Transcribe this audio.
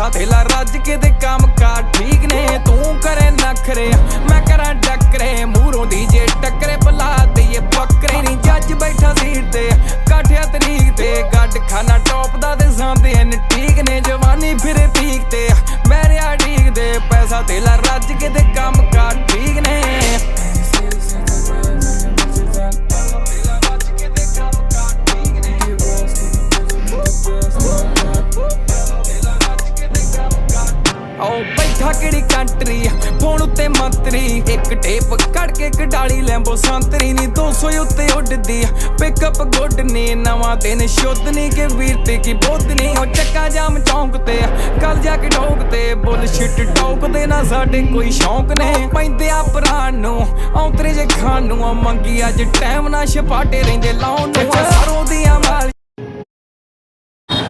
पैसा थेला रज के दे काम कार ठीक ने तू करे नखरे मैं करा डकरे मूरों दी जे टकरे बुला दईए बकरे नी जज बैठा सीट ते काठिया तरीक ते गड खाना टॉप दा ते सामने इन ठीक ने जवानी फिरे पीक ते मेरे ठीक दे पैसा थेला रज के दे काम कार ठीक ने बैठा किहड़ी कंट्री फोन उत्ते मंत्री एक टेप कड़ के कडाली लैंबो संतरी नी 200 उत्ते उड़दी पिकअप गुड नी नवा दिन शुद्ध नी के वीर ते की बुद्ध नी ओ चक्का जाम चौंक ते कल जाके ठोकते बुलशिट टोकदे ना साडे कोई शौक ने पैंदे आ प्राण नू औतरे जे खान नू मंगी अज टाइम ना छपाटे रहिंदे लाउन सरों दियां माल